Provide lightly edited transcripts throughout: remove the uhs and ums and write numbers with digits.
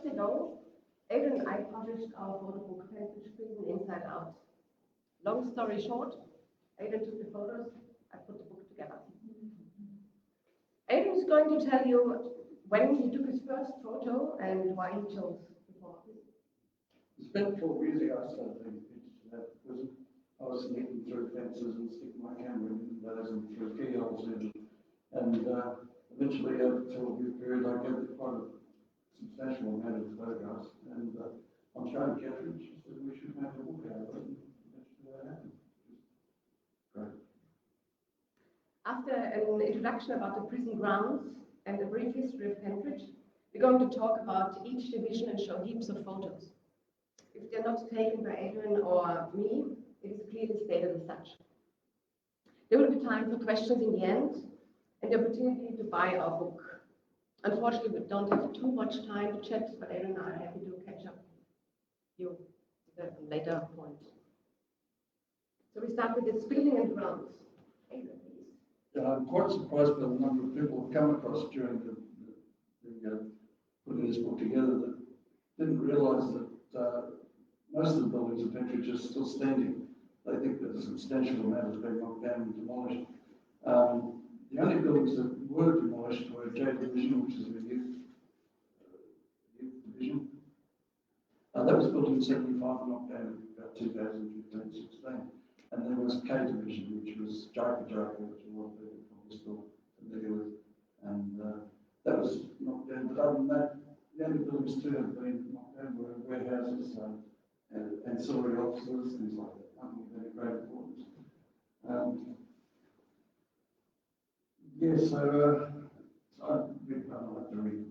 months ago, Adrian and I published our photo book, Pentridge Prison Inside Out. Long story short, Adrian took the photos, I put the book together. Adrian is going to tell you when he took his first photo and why he chose the photo. It's about 12 years ago I started taking pictures of that prison. I was sneaking through fences and sticking my camera in those and through keyholes in. And eventually, over a 12-year period, I gathered quite a substantial amount of photographs. And I'm showing Katrin, she said we should make a book out of it. And that's what happened. Great. After an introduction about the prison grounds and a brief history of Pentridge, we're going to talk about each division and show heaps of photos. If they're not taken by Adrian or me, it is clearly stated as such. There will be time for questions in the end and the opportunity to buy our book. Unfortunately, we don't have too much time to chat, but Adrian and I are happy to catch up you at a later point. So we start with the building and grounds. Adrian, please. Yeah, I'm quite surprised by the number of people I've come across during the putting this book together that didn't realise that most of the buildings in Pentridge are still standing. They think that a substantial amount has been knocked down and demolished. The only buildings that were demolished were J Division, which is the youth division. That was built in 75 and knocked down in about 2015-16. And there was K Division, which was Jaka, which a lot of people probably still familiar with. And that was knocked down. But other than that, the only buildings too have been knocked down were warehouses, ancillary offices, things like that. Nothing of any great importance. So I don't have to read.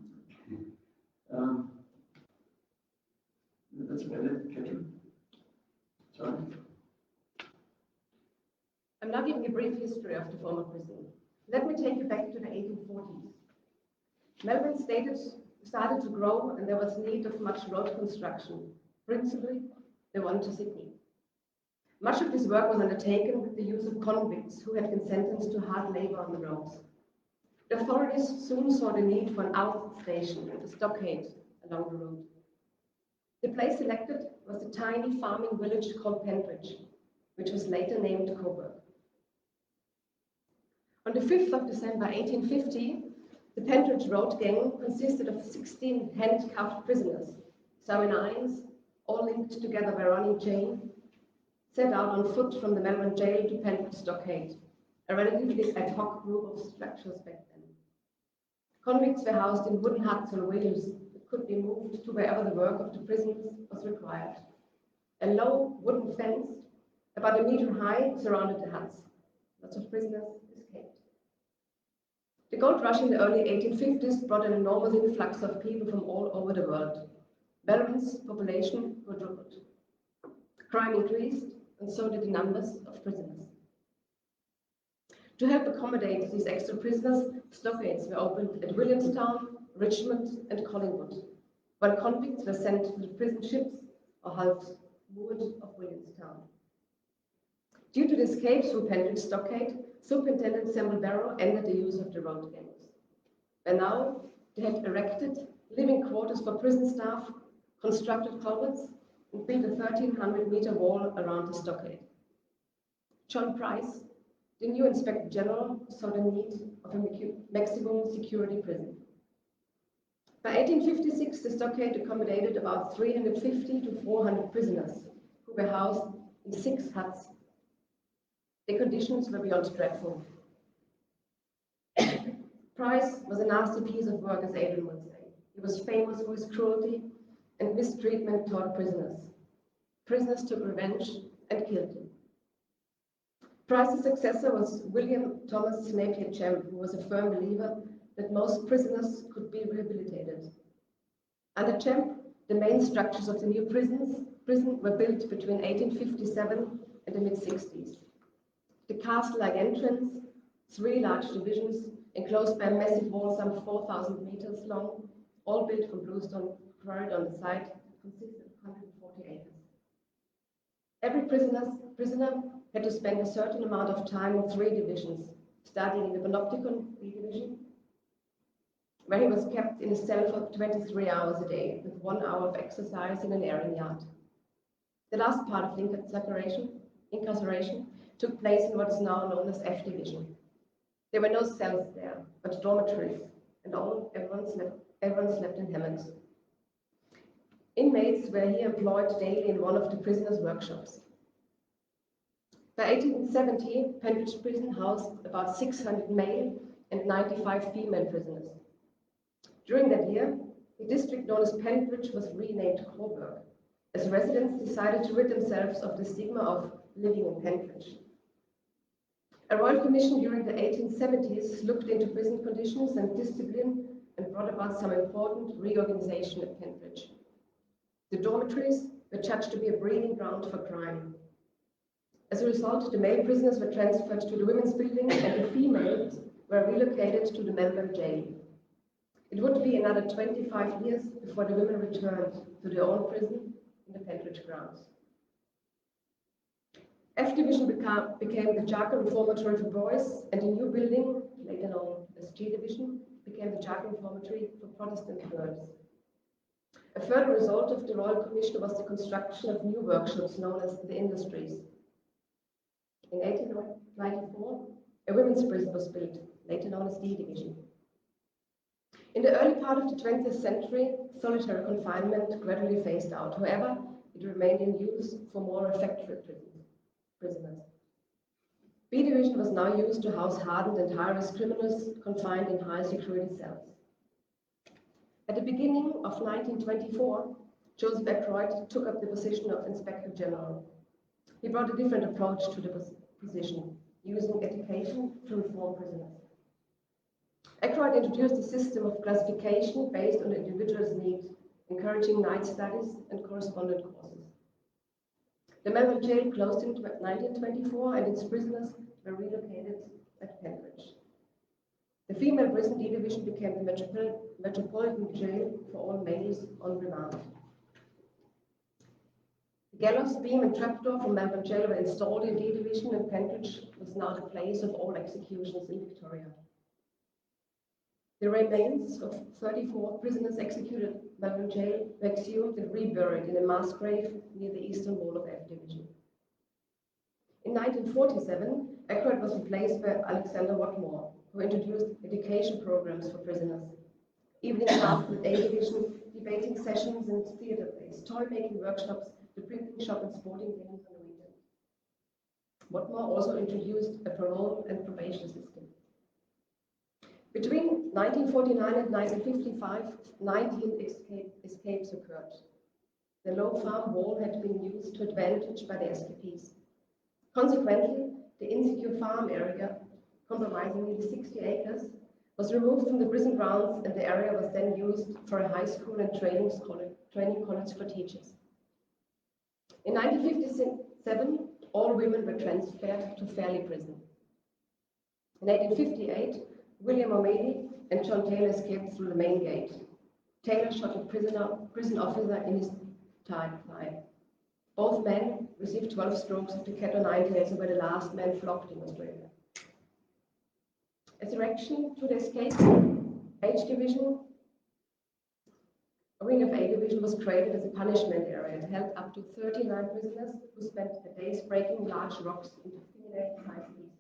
That's about it, Katrin. Sorry. I'm now giving a brief history of the former prison. Let me take you back to the 1840s. Melbourne started to grow and there was need of much road construction, principally the one to Sydney. Much of this work was undertaken with the use of convicts who had been sentenced to hard labor on the roads. The authorities soon saw the need for an outstation with a stockade along the road. The place selected was the tiny farming village called Pentridge, which was later named Coburg. On the 5th of December 1850, the Pentridge Road Gang consisted of 16 handcuffed prisoners, some in irons, all linked together by a running chain, set out on foot from the Melbourne jail to Pentridge Stockade, a relatively ad hoc group of structures back then. Convicts were housed in wooden huts or wheels that could be moved to wherever the work of the prisons was required. A low wooden fence, about 1 meter high, surrounded the huts. Lots of prisoners escaped. The gold rush in the early 1850s brought an enormous influx of people from all over the world. Melbourne's population quadrupled. Crime increased, and so did the numbers of prisoners. To help accommodate these extra prisoners, stockades were opened at Williamstown, Richmond, and Collingwood, while convicts were sent to the prison ships or hulls moored of Williamstown. Due to the escapes through Pentridge Stockade, Superintendent Samuel Barrow ended the use of the road gangs. And now they had erected living quarters for prison staff, constructed culverts, and built a 1,300-meter wall around the stockade. John Price, the new Inspector General, saw the need of a maximum security prison. By 1856, the stockade accommodated about 350 to 400 prisoners who were housed in 6 huts. The conditions were beyond dreadful. Price was a nasty piece of work, as Adrian would say. He was famous for his cruelty and mistreatment toward prisoners. Prisoners took revenge and killed him. Price's successor was William Thomas Napier Champ, who was a firm believer that most prisoners could be rehabilitated. Under Champ, the main structures of the new prison were built between 1857 and the mid-60s. The castle-like entrance, 3 large divisions, enclosed by a massive wall some 4,000 meters long, all built from bluestone quarried on the site, consisted of 140 acres. Every prisoner had to spend a certain amount of time in 3 divisions, starting in the Panopticon B division, where he was kept in a cell for 23 hours a day, with 1 hour of exercise in an airing yard. The last part of the incarceration took place in what is now known as F Division. There were no cells there, but dormitories, and everyone slept in hammocks. Inmates were here employed daily in one of the prisoners' workshops. By 1870, Pentridge prison housed about 600 male and 95 female prisoners. During that year, the district known as Pentridge was renamed Coburg, as residents decided to rid themselves of the stigma of living in Pentridge. A royal commission during the 1870s looked into prison conditions and discipline and brought about some important reorganization at Pentridge. The dormitories were judged to be a breeding ground for crime. As a result, the male prisoners were transferred to the women's building and the females were relocated to the Melbourne jail. It would be another 25 years before the women returned to their own prison in the Pentridge grounds. F Division became the Jargon Reformatory for boys, and a new building, later known as G Division, became the Jargon Reformatory for Protestant girls. A further result of the Royal Commission was the construction of new workshops known as the Industries. In 1894, a women's prison was built, later known as D Division. In the early part of the 20th century, solitary confinement gradually phased out. However, it remained in use for more refractory prisoners. B Division was now used to house hardened and high-risk criminals confined in high-security cells. At the beginning of 1924, Joseph Ackroyd took up the position of Inspector General. He brought a different approach to the position, using education to reform prisoners. Ackroyd introduced a system of classification based on the individual's need, encouraging night studies and correspondence courses. The Melbourne jail closed in 1924 and its prisoners were relocated at Pentridge. The female prison D Division became the metropolitan jail for all males on remand. The gallows beam and trapdoor from Melbourne jail were installed in D Division, and Pentridge was now the place of all executions in Victoria. The remains of 34 prisoners executed at Melbourne jail were exhumed and reburied in a mass grave near the eastern wall of F Division. In 1947, Ackroyd was replaced by Alexander Watmore, who introduced education programs for prisoners. Evening classes with A Division, debating sessions and theatre plays, toy-making workshops, the printing shop and sporting games on the weekend. Watmore also introduced a parole and probation system. Between 1949 and 1955, 19 escapes occurred. The low farm wall had been used to advantage by the escapees. Consequently, the insecure farm area, comprising nearly 60 acres, was removed from the prison grounds, and the area was then used for a high school and training college for teachers. In 1957, all women were transferred to Fairley Prison. In 1858, William O'Malley and John Taylor escaped through the main gate. Taylor shot a prison officer in his thigh. Both men received 12 strokes of the cat-o'-nine tails and were the last men flogged in Australia. As a reaction to the escape, H Division, a wing of A Division, was created as a punishment area. It held up to 39 prisoners who spent the days breaking large rocks into fingernail-sized pieces.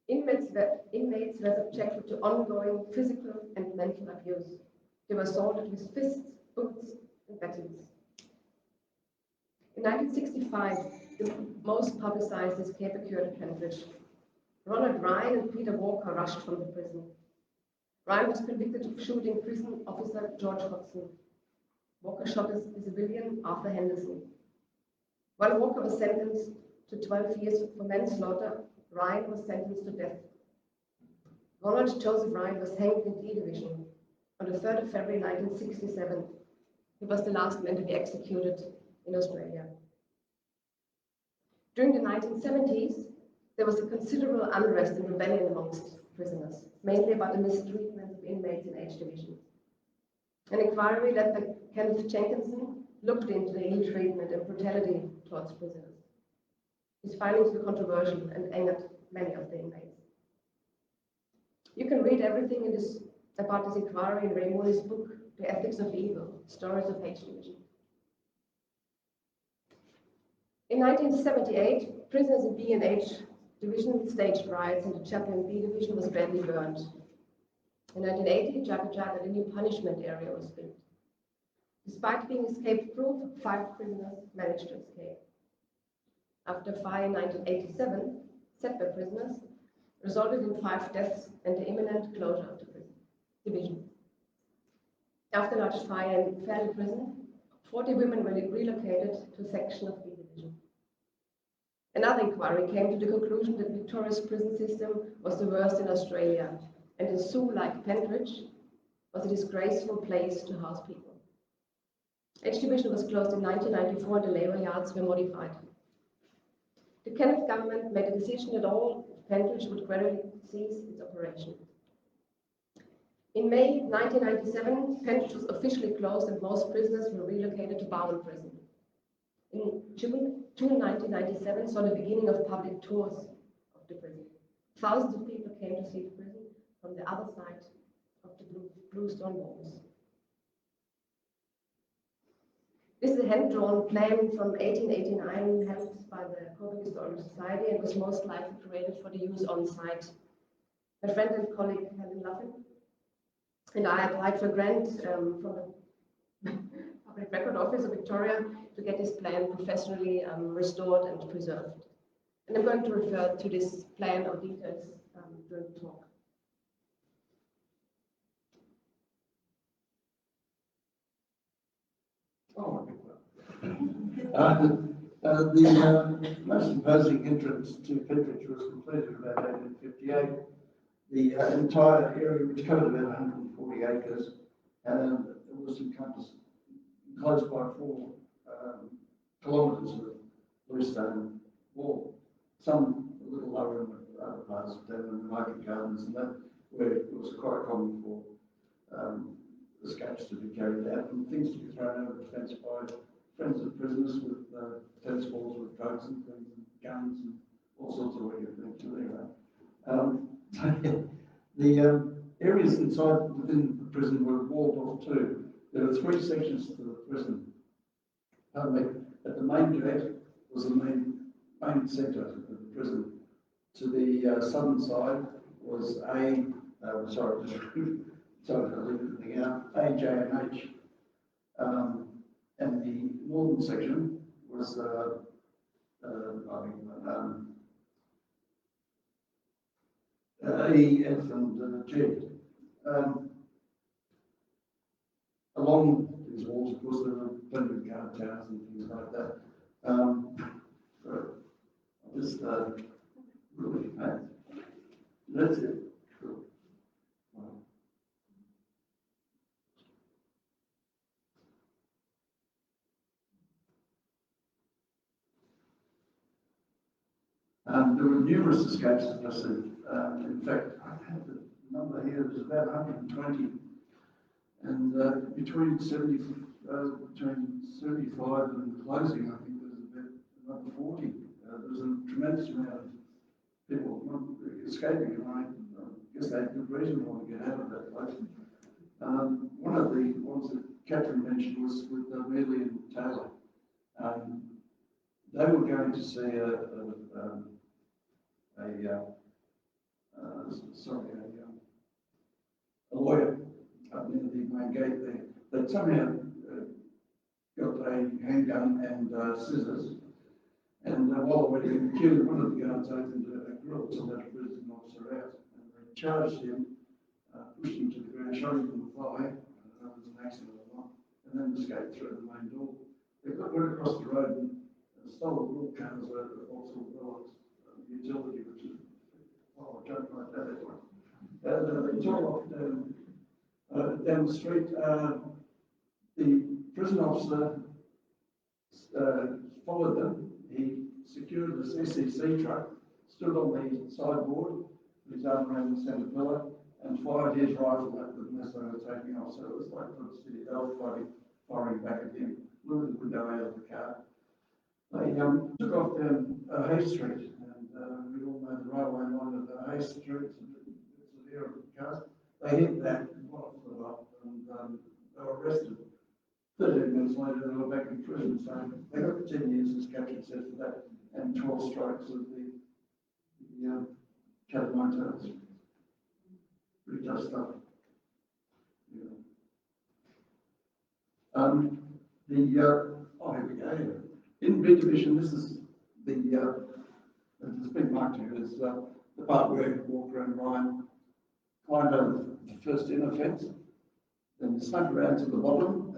Inmates were subjected to ongoing physical and mental abuse. They were assaulted with fists, boots, and batons. In 1965, the most publicized escape occurred at Pentridge. Ronald Ryan and Peter Walker rushed from the prison. Ryan was convicted of shooting prison officer George Hodson. Walker shot a civilian, Arthur Henderson. While Walker was sentenced to 12 years for manslaughter, Ryan was sentenced to death. Ronald Joseph Ryan was hanged in D Division on the 3rd of February 1967. He was the last man to be executed in Australia. During the 1970s, there was a considerable unrest and rebellion amongst prisoners, mainly about the mistreatment of inmates in H Division. An inquiry led by Kenneth Jenkinson looked into the ill treatment and brutality towards prisoners. His findings were controversial and angered many of the inmates. You can read everything in this about this inquiry in Ray Moore's book, The Ethics of Evil, Stories of H Division. In 1978, prisoners in B and H Division staged riots, and the chapel in B Division was badly burned. In 1980, Jaga Jaga, the new punishment area, was built. Despite being escape-proof, 5 prisoners managed to escape. After a fire in 1987, set by prisoners, resulted in 5 deaths and the imminent closure of the division. After a large fire in Fairley prison, 40 women were relocated to a section of B Division. Another inquiry came to the conclusion that Victoria's prison system was the worst in Australia, and a zoo like Pentridge was a disgraceful place to house people. H Division was closed in 1994 and the labour yards were modified. The Kennett government made a decision that all Pentridge would gradually cease its operation. In May 1997, Pentridge was officially closed and most prisoners were relocated to Bowen Prison. In June 1997 saw the beginning of public tours of the prison. Thousands of people came to see the prison from the other side of the blue stone walls. This is a hand-drawn plan from 1889 held by the Coburg Historical Society and was most likely created for the use on site. My friend and colleague Helen Luffin and I applied for a grant from the Public Record Office of Victoria to get this plan professionally restored and preserved. And I'm going to refer to this plan or details during the talk. Oh, the most imposing entrance to Pentridge was completed about 1858. The entire area, which covered about 140 acres, was enclosed by 4 kilometres of bluestone wall. Some a little lower in the other parts down in the market gardens and that, where it was quite common for escapes to be carried out and things to be thrown over the fence by friends of prisoners with tennis balls with drugs and things and guns and all sorts of weird things. Anyway, the areas within the prison were walled off too. There were 3 sections to the prison. At the main gate was the main centre of the prison. To the southern side was A, J and H. And the northern section was E, F and G. Along these walls, of course, there were plenty of guard towers and things like that. Really, that's it. Cool. Wow. There were numerous escapes, as I said. In fact, I have the number here, there's about 120. And between 75 and closing, I think there's about another 40. There's a tremendous amount of people escaping, and I guess they had good reason to want to get out of that place. One of the ones that Katrin mentioned was with Merri and Taylor. They were going to see a lawyer up near the main gate there. They somehow got a handgun and scissors, and while they were in the queue, one of the guards opened a grill to let a prison officer out, and they charged him, pushed him to the ground, shot him in the thigh. I don't know if it was an accident or not, and then escaped through the main door. They went across the road and stole the wool cans out of also utility, which is, I don't like that anyway. They tore off down the street. The prison officer followed them. He secured the CCC truck, stood on the sideboard with his arm around the centre pillar, and fired his rifle at them as they were taking off. So it was like the city of firing back at him, blew the window out of the car. They took off down Hay Street, and we all know the railway line of Hay Street, it's the area of the cars. They hit that, they were arrested. 13 minutes later, they were back in prison. So they got 10 years, as Katrin said, for that, and 12 strikes of the cat-and-mouse. Pretty tough stuff. Yeah. Oh, here we go. In B division, this is this big mark here is the part where Walker and Ryan climbed over the first inner fence, then snuck around to the bottom,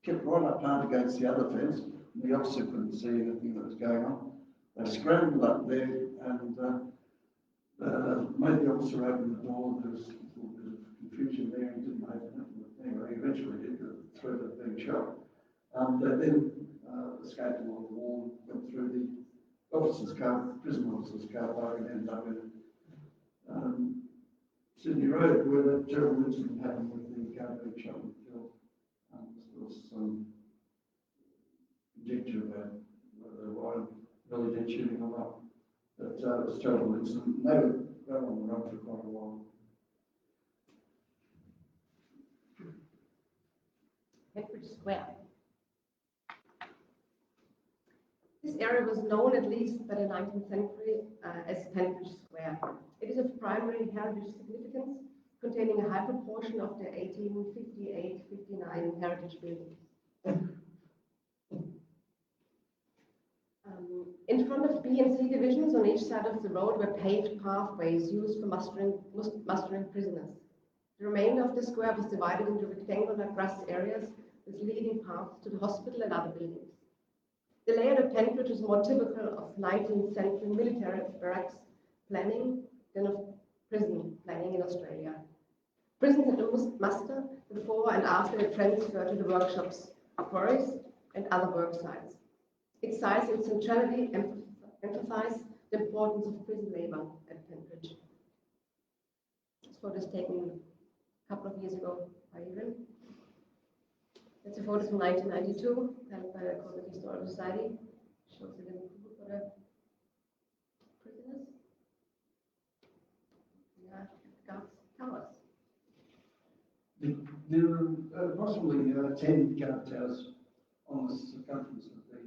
kept right up hard against the other fence. The officer couldn't see anything that was going on. They scrambled up there and made the officer open the door. There was a little bit of confusion there. He didn't open it. Anyway, he eventually did, the threat of being shot. They then escaped along the wall, went through the officer's car, prison officer's car park, and ended up in Sydney Road, where that terrible incident happened with the car being shot and killed. There was some conjecture about whether Ryan really did shooting or not. But it was a terrible incident. They were on the run for quite a while. Pentridge Square. This area was known at least by the 19th century as Pentridge Square. It is of primary heritage significance, containing a high proportion of the 1858-59 heritage buildings. In front of B and C divisions on each side of the road were paved pathways used for mustering prisoners. The remainder of the square was divided into rectangular grass areas with leading paths to the hospital and other buildings. The layout of Pentridge is more typical of 19th century military barracks planning than of prison planning in Australia. Prisons had to muster before and after the transfer to the workshops, quarries, and other work sites. Its size and centrality emphasize the importance of prison labor at Pentridge. This photo is taken a couple of years ago by Adrian. It's a photo from 1992, held by the Curated Historical Society. Shows a little pool for the prisoners. Yeah, guards towers. There are approximately 10 guard towers on the circumference of the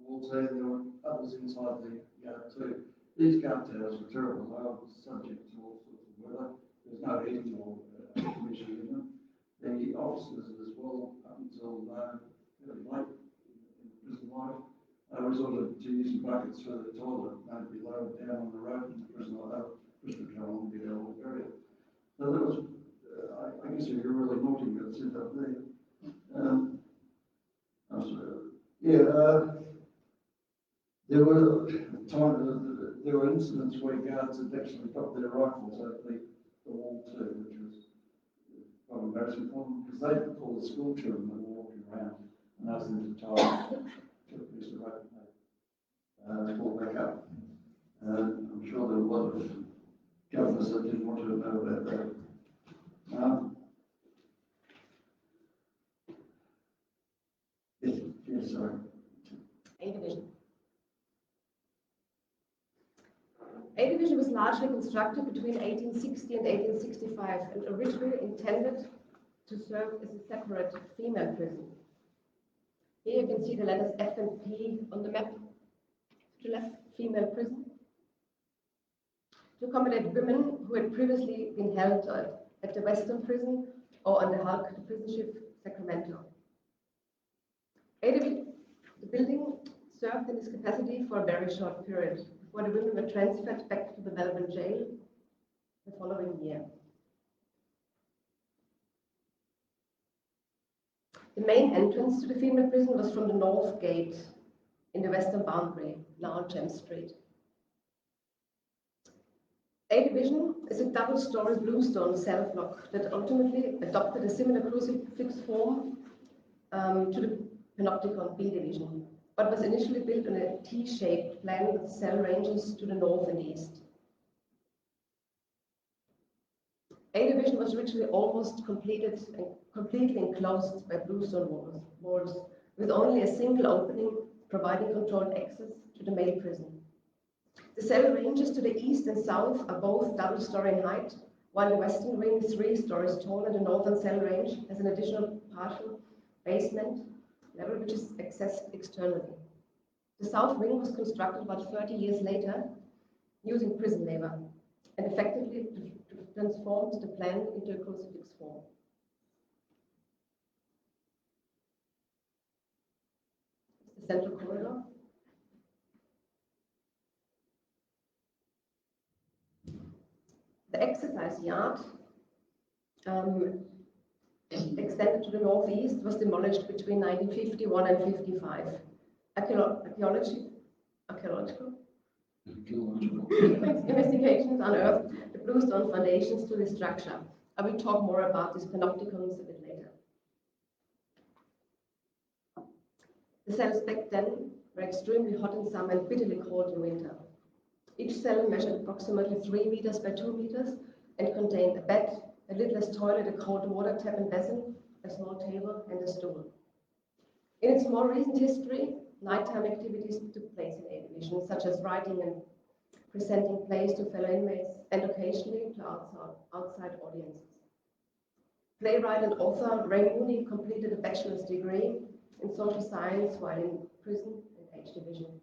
walls there. There were others inside the yard too. These guard towers were terrible. They were subject to all sorts of weather. There's no heating or conditioning in them. The officers as well, up until fairly late in prison life, resorted to using buckets for the toilet. They'd be lowered down on the road in the prison, prison control would be their whole area. So that was, I guess if you're really naughty, you'd sit up there. There were incidents where guards had actually got their rifles over the wall too, which was quite embarrassing for them, because they could call the school children that were walking around and ask them to tie to a piece of rope and pull back up. I'm sure there were a lot of governors that didn't want to know about that. Yes, sorry. A division. A division was largely constructed between 1860 and 1865 and originally intended to serve as a separate female prison. Here you can see the letters F and P on the map. To the left, female prison. To accommodate women who had previously been held at the Western Prison or on the Hulk, the prison ship Sacramento. The building served in this capacity for a very short period before the women were transferred back to the Melbourne jail the following year. The main entrance to the female prison was from the north gate in the western boundary, now James Street. A division is a double-story bluestone cell block that ultimately adopted a similar crucifix form to the Panopticon B division, but was initially built on a T-shaped plan with cell ranges to the north and east. A division was originally almost completely enclosed by bluestone walls, with only a single opening providing controlled access to the male prison. The cell ranges to the east and south are both double-story in height while the western wing is 3 stories tall and the northern cell range has an additional partial basement level which is accessed externally. The south wing was constructed about 30 years later using prison labor and effectively transformed the plan into a crucifix form. The central corridor. The exercise yard extended to the northeast was demolished between 1951 and 55. Archaeological investigations unearthed the bluestone foundations to the structure. I will talk more about these Panopticons a bit later. The cells back then were extremely hot in summer and bitterly cold in winter. Each cell measured approximately 3 meters by 2 meters and contained a bed, a lidless toilet, a cold water tap and basin, a small table, and a stool. In its more recent history, nighttime activities took place in A Division, such as writing and presenting plays to fellow inmates, and occasionally to outside audiences. Playwright and author Ray Mooney completed a bachelor's degree in social science while in prison in H Division.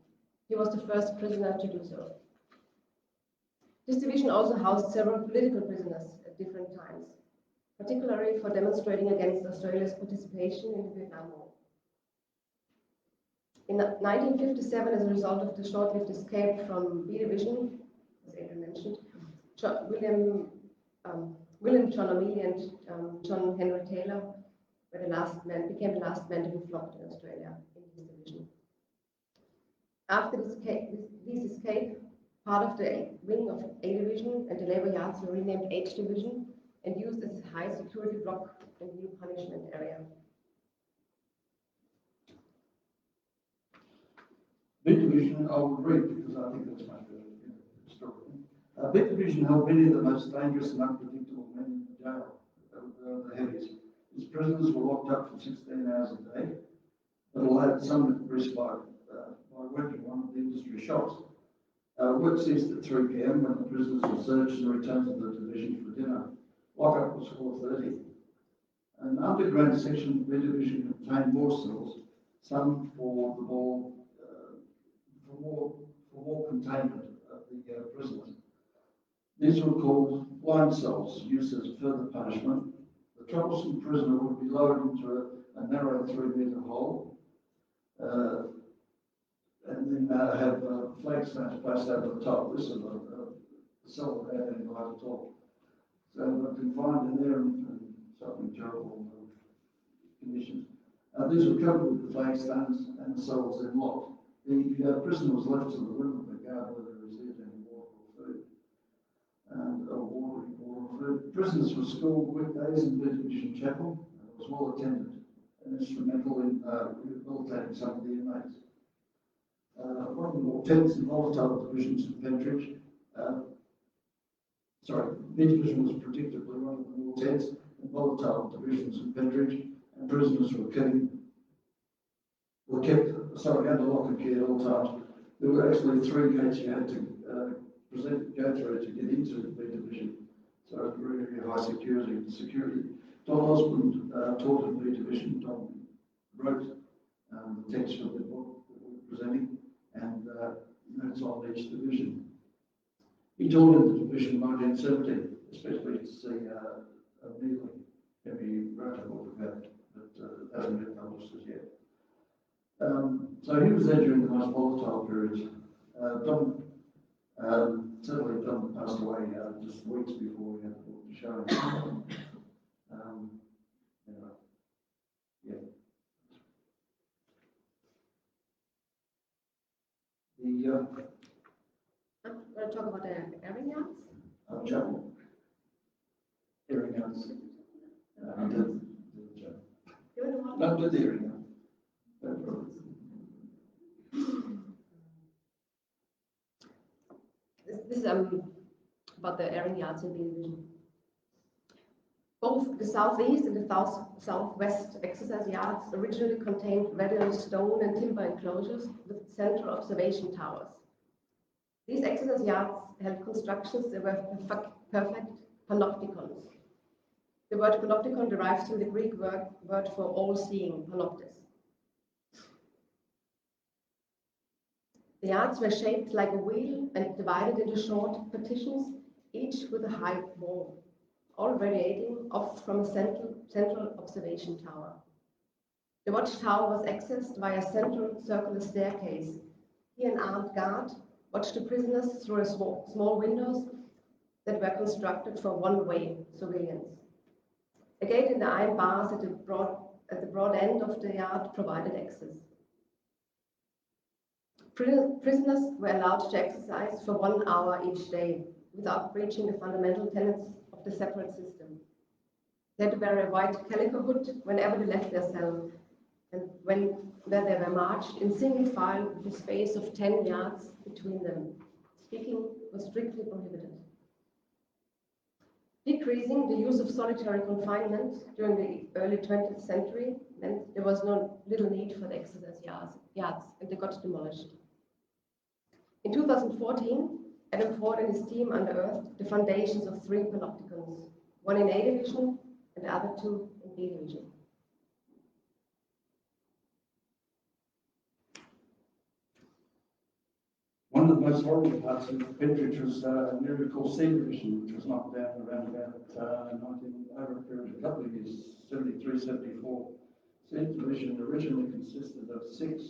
He was the first prisoner to do so. This division also housed several political prisoners at different times, particularly for demonstrating against Australia's participation in the Vietnam War. In 1957, as a result of the short-lived escape from B Division, as Adrian mentioned, William John O'Meally and John Henry Taylor became the last men to be flogged in Australia in this division. After this escape, part of the wing of A Division and the labour yards were renamed H Division and used as a high security block and new punishment area. B Division, I will read because I think that's much better story. B Division held many of the most dangerous and unpredictable men in the jail, the heavies. Its prisoners were locked up for 16 hours a day, but allowed some respite by working one of the industry shops. Work ceased at 3 p.m. when the prisoners were searched and returned to the division for dinner. Lockup was 4:30. An underground section of B Division contained more cells, some for more containment of the prisoners. These were called blind cells, used as further punishment. The troublesome prisoner would be lowered into a narrow 3-metre hole, and then have flagstones placed over the top. This is a cell that had any light at all. So they're confined in there and suffering terrible conditions. These were covered with the flagstones and the cells then locked. The prisoner was left to the whim of the guard whether they received any water or food. Prisoners were schooled weekdays in B Division Chapel and was well attended and instrumental in rehabilitating some of the inmates. One of the more tense and volatile divisions in Pentridge, B Division was predictably one of the more tense and volatile divisions in Pentridge, and prisoners were kept under lock and key at all times. There were actually 3 gates you had to go through to get into the B Division, so it was really high security. Don Osmond taught in B Division. Don wrote the text of the book that we're presenting and notes on each division. He taught in the division in 1970, especially to see Neely, whom he wrote a book about, but hasn't been published as yet. So he was there during the most volatile periods. Certainly Don passed away just weeks before we had the book to show him. Anyway, yeah. I'm going to talk about the airing yards. Chapel. Airing yards. Not the airing yards. This is about the airing yards in B Division. Both the southeast and the southwest exercise yards originally contained radial stone and timber enclosures with central observation towers. These exercise yards held constructions that were Panopticons. The word panopticon derives from the Greek word for all-seeing, panoptes. The yards were shaped like a wheel and divided into short partitions, each with a high wall, all radiating off from a central observation tower. The watchtower was accessed via a central circular staircase. Here an armed guard watched the prisoners through small windows that were constructed for one-way surveillance. A gate in the iron bars at the broad end of the yard provided access. Prisoners were allowed to exercise for 1 hour each day without breaching the fundamental tenets of the separate system. They had to wear a white calico hood whenever they left their cell, and where they were marched in single file with a space of 10 yards between them. Speaking was strictly prohibited. Decreasing the use of solitary confinement during the early 20th century meant there was little need for the exercise yards, and they got demolished. In 2014, Adam Ford and his team unearthed the foundations of 3 Panopticons, one in A division and the other 2 in B division. One of the most horrible parts of Pentridge was an area called C division, which was knocked down around about over a period of a couple of years, 73, 74. C division originally consisted of 6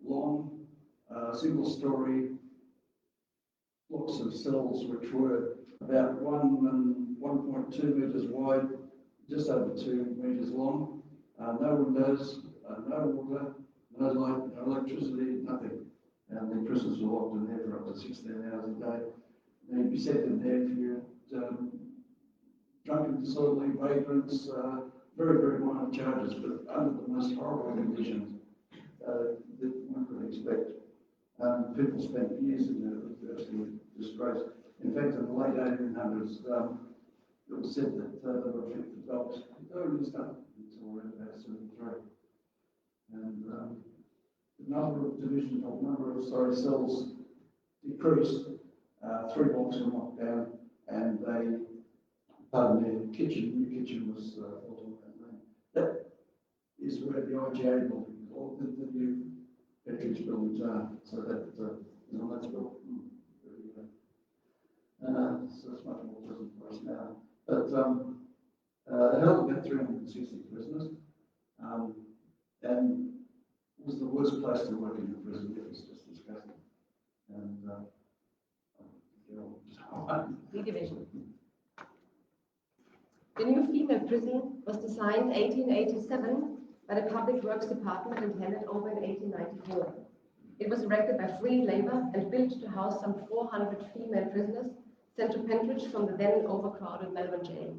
long, single-story blocks of cells, which were about 1 and 1.2 metres wide, just over 2 metres long. No windows, no water, no light, no electricity, nothing. And the prisoners were locked in there for up to 16 hours a day. They'd be sent in there if you drunken, disorderly vagrants, very, very minor charges, but under the most horrible conditions that one could expect. People spent years in there with absolute disgrace. In fact, in the late 1800s, it was said that they were fit for dogs. They were used up until around about 73. And the number of divisions, or number of cells decreased. 3 blocks were knocked down, and they, pardon me, new kitchen was built on that name. That is where the IGA building, or the new Pentridge buildings are. So that that's built. So it's much more pleasant place now. But they held about 360 prisoners, and it was the worst place to work in the prison. It was just disgusting. And B division. The new female prison was designed 1887 by the Public Works Department and handed over in 1894. It was erected by free labor and built to house some 400 female prisoners sent to Pentridge from the then overcrowded Melbourne jail.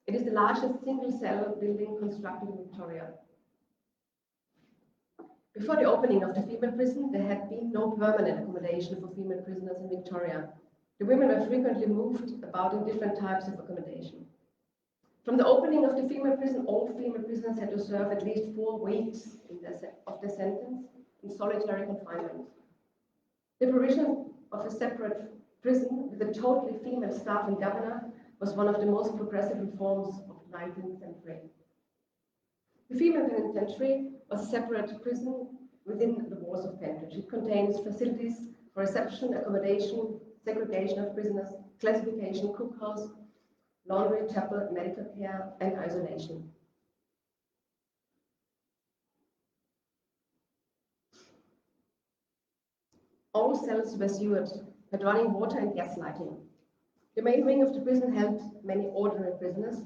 It is the largest single-cell building constructed in Victoria. Before the opening of the female prison, there had been no permanent accommodation for female prisoners in Victoria. The women were frequently moved about in different types of accommodation. From the opening of the female prison, all female prisoners had to serve at least 4 weeks of their sentence in solitary confinement. The provision of a separate prison with a totally female staff and governor was one of the most progressive reforms of the 19th century. The female penitentiary was a separate prison within the walls of Pentridge. It contains facilities for reception, accommodation, segregation of prisoners, classification, cookhouse, laundry, chapel, medical care, and isolation. All cells were sewered, had running water and gas lighting. The main wing of the prison held many ordinary prisoners,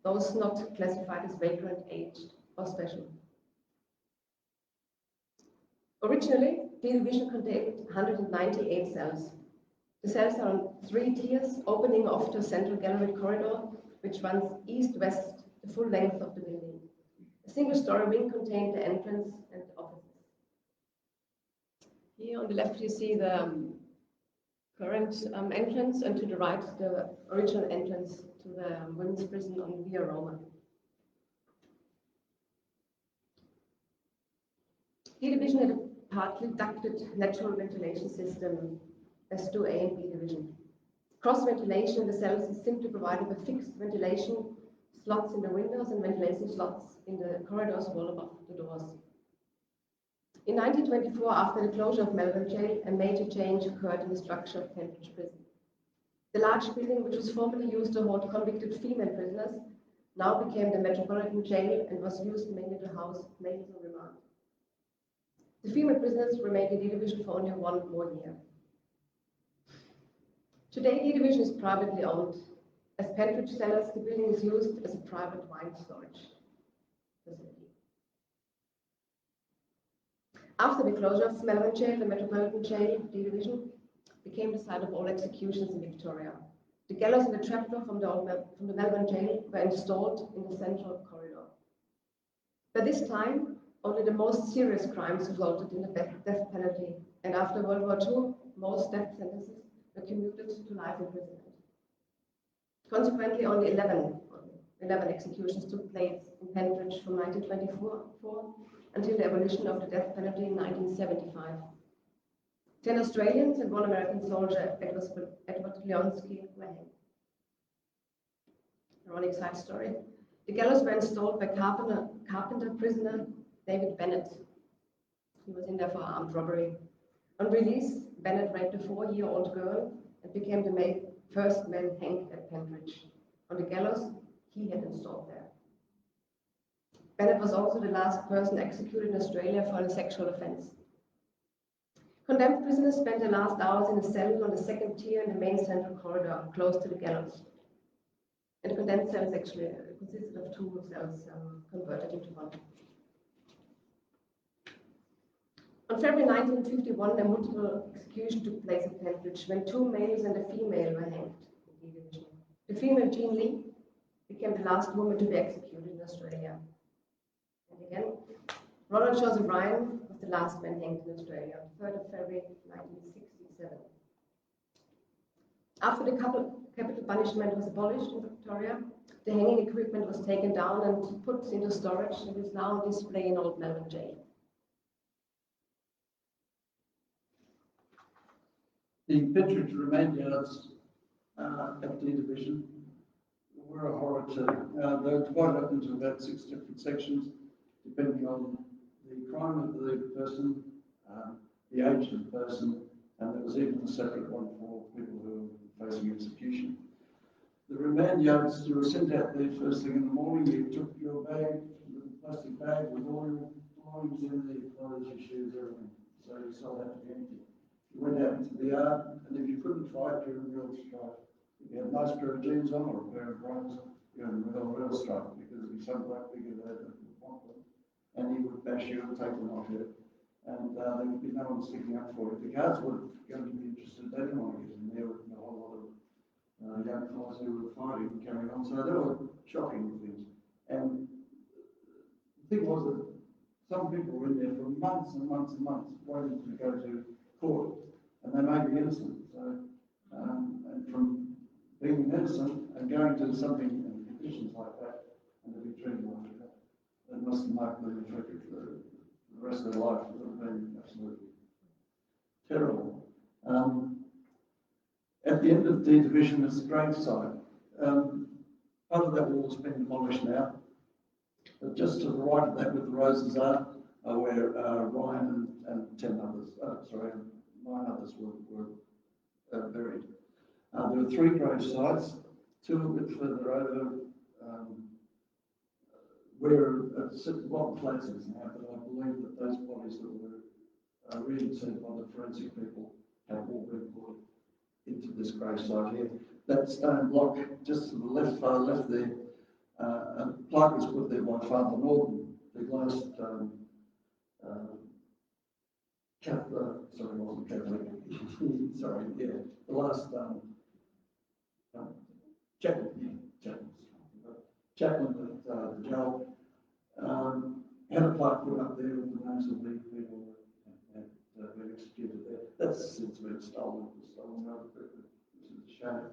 those not classified as vagrant, aged, or special. Originally, the division contained 198 cells. The cells are on 3 tiers, opening off to a central gallery corridor, which runs east-west the full length of the building. A single-story wing contained the entrance and the offices. Here on the left, you see the current entrance, and to the right, the original entrance to the women's prison on Via Roma. The division had a partly ducted natural ventilation system as do A and B division. Cross ventilation in the cells is simply provided by fixed ventilation slots in the windows and ventilation slots in the corridors wall above the doors. In 1924, after the closure of Melbourne Jail, a major change occurred in the structure of Pentridge Prison. The large building, which was formerly used to hold convicted female prisoners, now became the Metropolitan Jail and was used mainly to house males on remand. The female prisoners remained in D Division for only 1 more year. Today, D Division is privately owned. As Pentridge cellars, the building is used as a private wine storage facility. After the closure of Melbourne Jail, the Metropolitan Jail, D Division, became the site of all executions in Victoria. The gallows and the trapdoor from the Melbourne Jail were installed in the central corridor. By this time, only the most serious crimes resulted in the death penalty, and after World War II, most death sentences were commuted to life imprisonment. Consequently, only 11 executions took place in Pentridge from 1924 until the abolition of the death penalty in 1975. 10 Australians and 1 American soldier, Edward Leonsky, were hanged. Ironic side story. The gallows were installed by carpenter prisoner David Bennett. He was in there for armed robbery. On release, Bennett raped a 4-year-old girl and became the first man hanged at Pentridge. On the gallows he had installed there. Bennett was also the last person executed in Australia for a sexual offence. Condemned prisoners spent their last hours in a cell on the second tier in the main central corridor, close to the gallows. And the condemned cells actually consisted of 2 cells converted into 1. On February 1951, a multiple execution took place at Pentridge when 2 males and a female were hanged in D Division. The female, Jean Lee, became the last woman to be executed in Australia. And again, Ronald Joseph Ryan was the last man hanged in Australia on 3rd of February 1967. After the capital punishment was abolished in Victoria, the hanging equipment was taken down and put into storage and is now on display in Old Melbourne Jail. The Pentridge remand yards at D Division were a horror too. They're divided up into about 6 different sections, depending on the crime of the person, the age of the person, and there was even a separate one for people who were facing execution. The remand yards, you were sent out there first thing in the morning. You took your bag, a plastic bag with all your belongings in there, your clothes, your shoes, everything. So your cell had to be empty. You went out into the yard, and if you couldn't fight, you were in real strife. If you had a nice pair of jeans on or a pair of bras, you were in real strife because if you some black figure there that would want them, and he would bash you and take them off you, and there would be no one sticking up for you. The guards weren't going to be interested; they didn't want to get in there with a whole lot of young fellows who were fighting and carrying on. So they were shocking things. And the thing was that some people were in there for months and months and months waiting to go to court, and they may be innocent. So, and from being innocent and going to something in conditions like that, and to be treated like that, that must have marked them for the rest of their life. It would have been absolutely terrible. At the end of D Division is the grave site. Part of that wall has been demolished now. But just to the right of that, where the roses are where Ryan and 9 others were buried. There are 3 grave sites, 2 a bit further over, where what the place is now, but I believe that those bodies that were reinterred by the forensic people have all been put into this grave site here. That stone block just to the left, far left there, a plaque was put there by Father Norton, the last sorry, wasn't Catholic. Sorry, yeah, the last chaplain at the jail had a plaque put up there with the names of the people that had been executed there. That's since been stolen. It was stolen over there, which is a shame.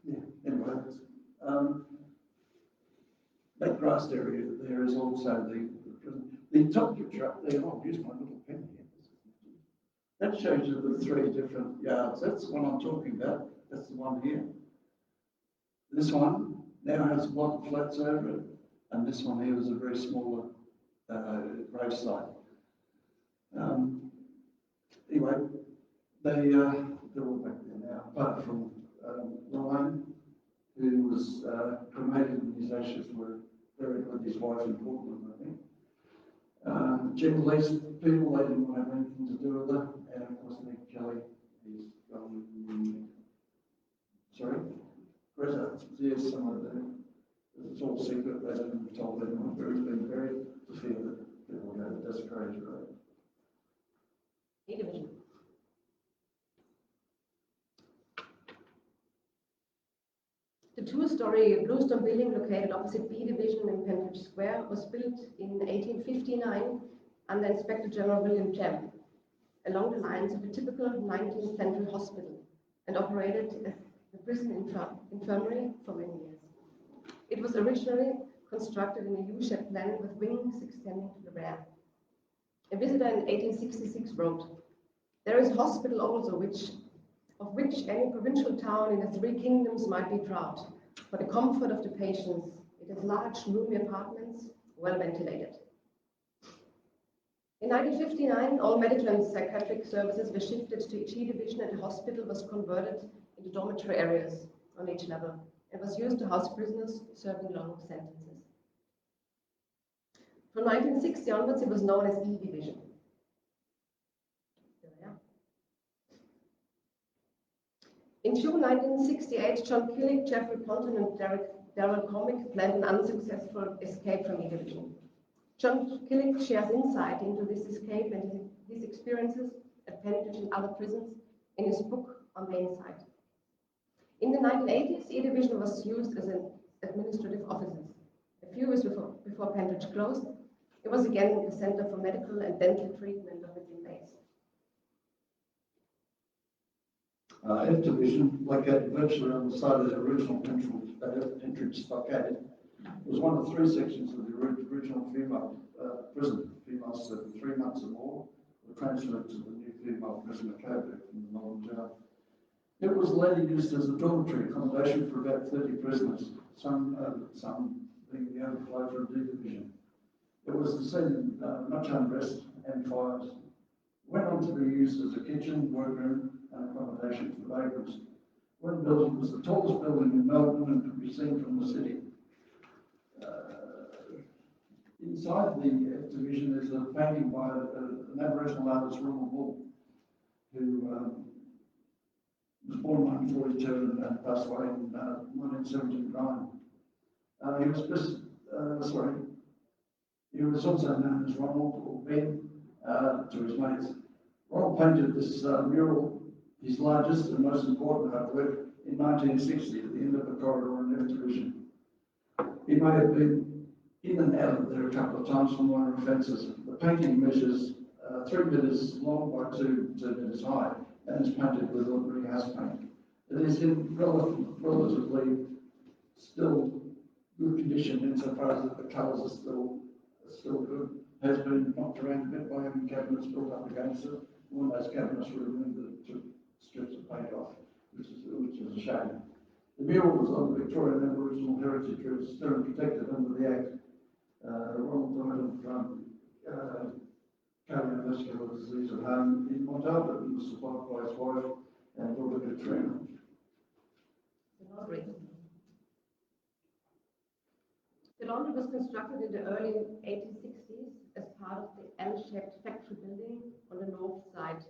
Yeah, anyway, that grassed area there is also the prison. The top picture up there, I'll use my little pen here. That shows you the three different yards. That's the one I'm talking about. That's the one here. This one now has a block of flats over it, and this one here is a very smaller grave site. Anyway, they're all back there now, apart from Ryan, who was cremated, and his ashes were buried with his wife in Portland, I think. Jim Lee's people, they didn't want to have anything to do with her, and of course Nick Kelly, he's gone. Sorry? Greta, yes, some of them. It's all secret, they haven't told anyone where he's been buried, to fear that people go to desecrated grave. E division. The two-story bluestone building located opposite B Division in Pentridge Square was built in 1859 under Inspector General William Jem, along the lines of a typical 19th century hospital, and operated as the prison infirmary for many years. It was originally constructed in a U-shaped plan with wings extending to the rear. A visitor in 1866 wrote, "There is a hospital also of which any provincial town in the three kingdoms might be proud. For the comfort of the patients, it has large, roomy apartments, well ventilated." In 1959, all medical and psychiatric services were shifted to G Division, and the hospital was converted into dormitory areas on each level and was used to house prisoners serving long sentences. From 1960 onwards, it was known as E Division. In June 1968, John Killick, Jeffrey Ponton, and Darrell Comic planned an unsuccessful escape from E Division. John Killick shares insight into this escape and his experiences at Pentridge and other prisons in his book On the Inside. In the 1980s, E Division was used as an administrative offices. A few years before Pentridge closed, it was again the center for medical and dental treatment of its inmates. F Division, located virtually on the side of the original Pentridge stockade, was one of three sections of the original female prison. Females serving 3 months or more were transferred to the new female prisoner Coburg from the Northern Jail. It was later used as a dormitory accommodation for about 30 prisoners, some being the overflow from D Division. It was the scene of much unrest and fires. It went on to be used as a kitchen, workroom, and accommodation for labourers. One building was the tallest building in Melbourne and could be seen from the city. Inside the F Division is a painting by an Aboriginal artist, Ronald Bull, who was born in 1942 and passed away in 1979. He was also known as Ronald, or Ben, to his mates. Ronald painted this mural, his largest and most important artwork, in 1960 at the end of the corridor in F Division. He may have been in and out of there a couple of times for minor offences. The painting measures 3 metres long by 2 metres high, and is painted with ordinary house paint. It is in relatively still good condition insofar as the colours are still good. Has been knocked around a bit by having cabinets built up against it. One of those cabinets were removed that took strips of paint off, which is a shame. The mural was on the Victorian Aboriginal Heritage, which is still protected under the Act. Ronald died of cardiovascular disease at home in Montalban, and was survived by his wife and daughter Katrin. The laundry was constructed in the early 1860s as part of the L-shaped factory building on the north side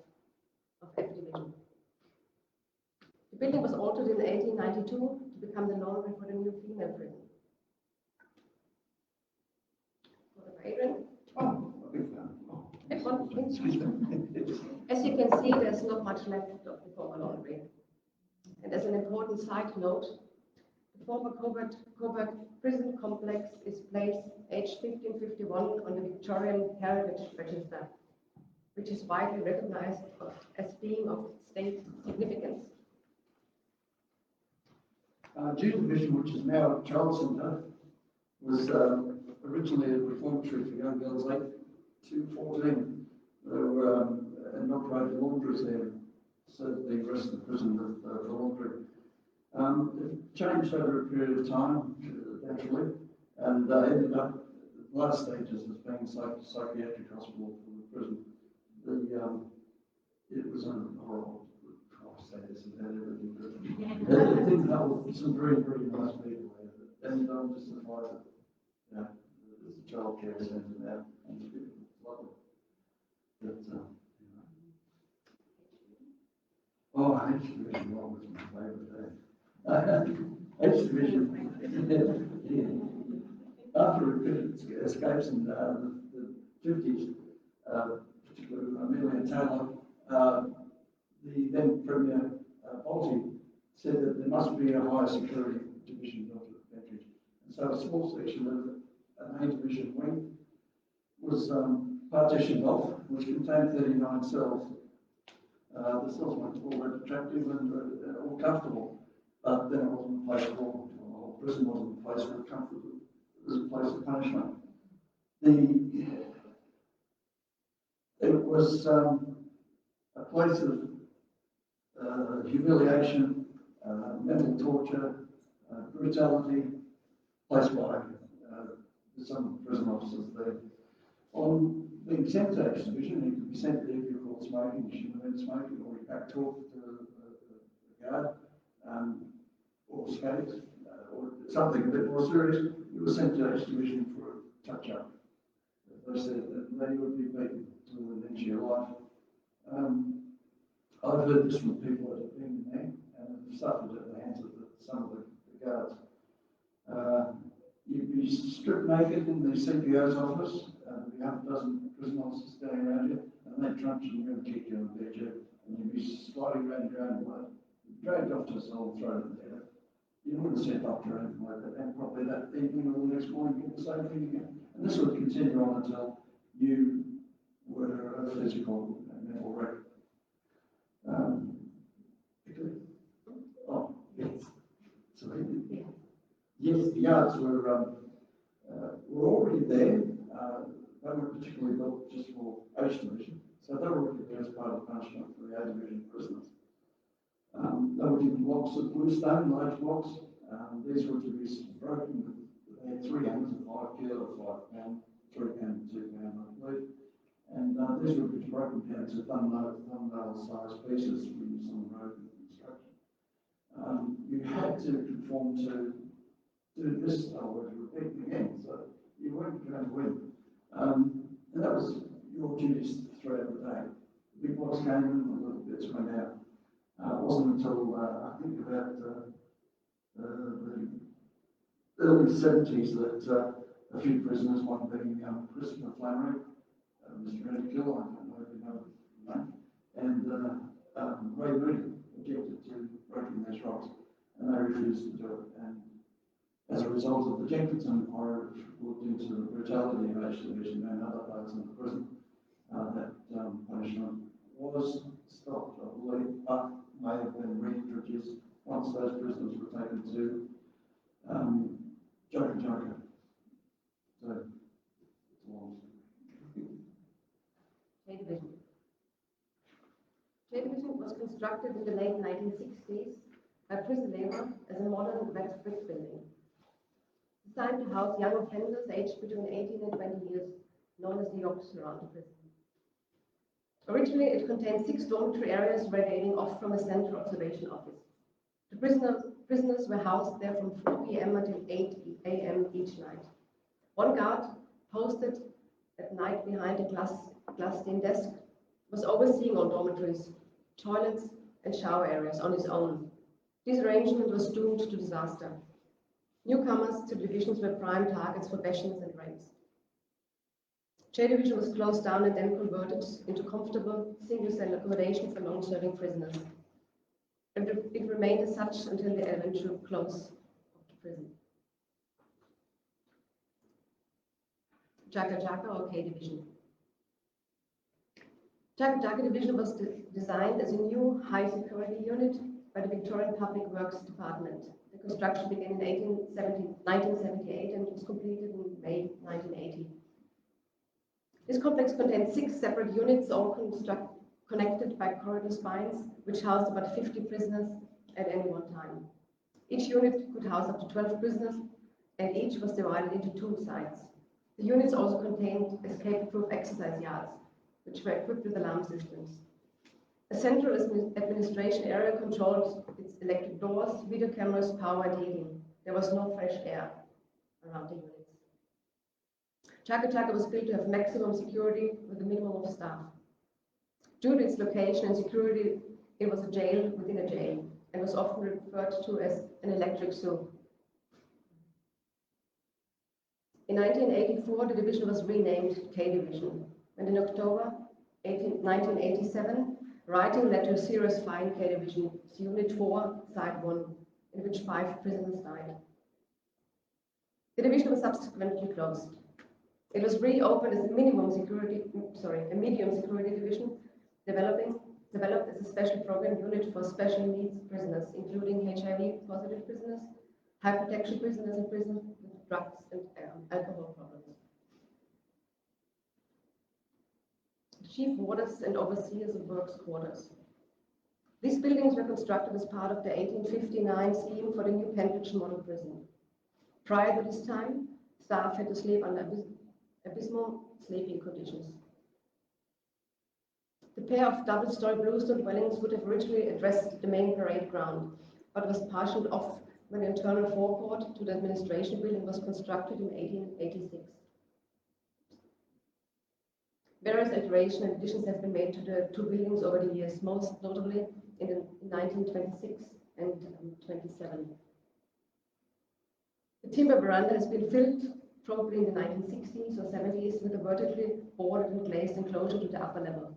of F Division. The building was altered in 1892 to become the laundry for the new female prison. Adrian? Oh, a big fan. Oh. Excuse me. As you can see, there's not much left of the former laundry. And as an important side note, the former Coburg prison complex is placed age 1551 on the Victorian Heritage Register, which is widely recognized as being of state significance. G Division, which is now a child centre, was originally a reformatory for young girls 8 to 14. There were and operated laundries there, served the rest of the prison with the laundry. It changed over a period of time, naturally, and ended up at the last stages as being a psychiatric hospital for the prison. It was a horrible, I'll say this about everything, but it did help some very, very nice people there. And justified it. Yeah, there's a childcare centre now, and it's lovely. But, oh, H Division was my favourite day. H Division, yeah. After repeated escapes in the 50s, particularly Amelia Taylor, the then Premier Bolte said that there must be a higher security division built at Pentridge. And so a small section of an A Division wing was partitioned off, which contained 39 cells. The cells weren't all that attractive and all comfortable, but then it wasn't a place for all. The whole prison wasn't a place for comfort, it was a place of punishment. It was a place of humiliation, mental torture, brutality, placed by some prison officers there. On being sent to H Division, you could be sent there if you were caught smoking, you shouldn't have been smoking, or you back talk to the guard, or escaped, or something a bit more serious. You were sent to H Division for a touch-up. They said that they would be beaten to the end of your life. I've heard this from people that have been there and have suffered at the hands of some of the guards. You'd be stripped naked in the CPO's office, there'd be half a dozen prison officers standing around you, and they'd trunch you and kick you and beat you, and you'd be sliding around the ground, dragged off to a cell and thrown in there. You wouldn't set up or anything like that, and probably that evening or the next morning you did the same thing again. And this would continue on until you were a physical and mental wreck. Oh, yes. Sorry. Yes, the guards were already there. They weren't particularly built just for H Division, so they were already there as part of punishment for the A Division prisoners. They were given blocks of bluestone, large blocks. These were to be broken. They had 3 ends, a 5 kilo, 5 pound, 3 pound, 2 pound, I believe. And these were to be broken down to thumbnail-sized pieces for use on the road construction. You had to conform to do this, otherwise you were beaten again, so you weren't going to win. And that was your duties throughout the day. The big blocks came in, the little bits went out. It wasn't until I think about the early 70s that a few prisoners, one being Christopher Flannery, Mr. Redkill, I don't know if you know his name, and Ray Moody objected to breaking those rocks, and they refused to do it. And as a result of the Jenkinson horror, which looked into the brutality of H Division and other parts of the prison, that punishment was stopped, I believe, but may have been reintroduced once those prisoners were taken to Joker. So, it's a long story. J Division. J Division was constructed in the late 1960s by prison labour as a modern wet brick building, designed to house young offenders aged between 18 and 20 years, known as the Yokes around the prison. Originally, it contained 6 dormitory areas radiating off from a central observation office. The prisoners were housed there from 4 p.m. until 8 a.m. each night. One guard, posted at night behind a glass-stained desk, was overseeing all dormitories, toilets, and shower areas on his own. This arrangement was doomed to disaster. Newcomers to divisions were prime targets for bashings and rapes. J Division was closed down and then converted into comfortable single-cell accommodation for long-serving prisoners. It remained as such until the eventual close of the prison. Jaka or K Division. Jaka Division was designed as a new high-security unit by the Victorian Public Works Department. The construction began in 1978 and was completed in May 1980. This complex contained 6 separate units, all connected by corridor spines, which housed about 50 prisoners at any one time. Each unit could house up to 12 prisoners, and each was divided into 2 sides. The units also contained escape-proof exercise yards, which were equipped with alarm systems. A central administration area controlled its electric doors, video cameras, power, and heating. There was no fresh air around the units. Chaka was built to have maximum security with a minimum of staff. Due to its location and security, it was a jail within a jail and was often referred to as an electric zoo. In 1984, the division was renamed K Division, and in October 1987, rioting led to a serious fire in K Division, Unit 4, Site 1, in which 5 prisoners died. The division was subsequently closed. It was reopened as a medium security division, developed as a special program unit for special needs prisoners, including HIV-positive prisoners, high protection prisoners, and prisoners with drugs and alcohol problems. The chief warders and overseers of works quarters. These buildings were constructed as part of the 1859 scheme for the new Pentridge model prison. Prior to this time, staff had to sleep under abysmal sleeping conditions. The pair of double-story bluestone dwellings would have originally addressed the main parade ground, but was partitioned off when the internal forecourt to the administration building was constructed in 1886. Various alterations and additions have been made to the 2 buildings over the years, most notably in 1926 and 27. The timber veranda has been filled probably in the 1960s or 70s with a vertically boarded and glazed enclosure to the upper level.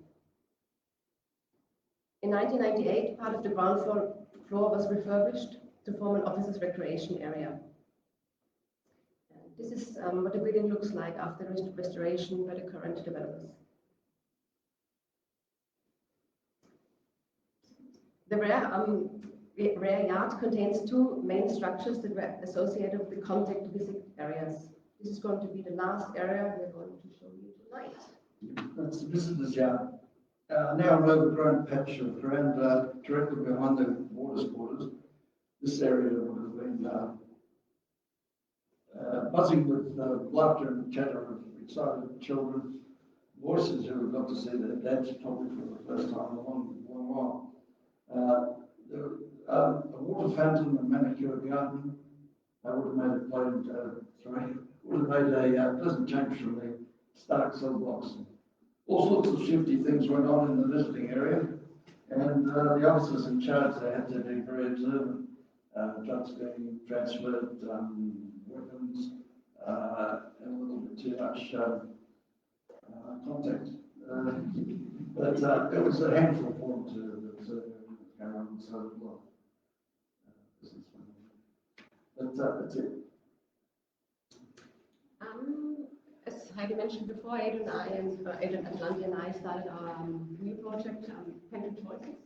In 1998, part of the ground floor was refurbished to form an officers' recreation area. This is what the building looks like after restoration by the current developers. The rear yard contains 2 main structures that were associated with the contact visit areas. This is going to be the last area we're going to show you tonight. That's the visitors' yard. Now an overgrown patch of ground directly behind the warders' quarters. This area would have been buzzing with laughter and chatter of excited children, voices who got to see their dads probably for the first time in a long while. A water fountain, a manicure garden. They would have made a pleasant change from the stark cell blocks. All sorts of shifty things went on in the visiting area, and the officers in charge, they had to be very observant. Drugs being transferred, weapons, and a little bit too much contact. But it was a handful for them to observe going on, so well. But that's it. As Heidi mentioned before, Adrian Atlanti and I started our new project, Pentridge Voices.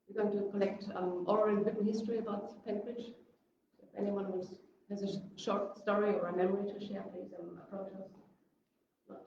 We're going to collect oral and written history about Pentridge. If anyone has a short story or a memory to share, please approach us.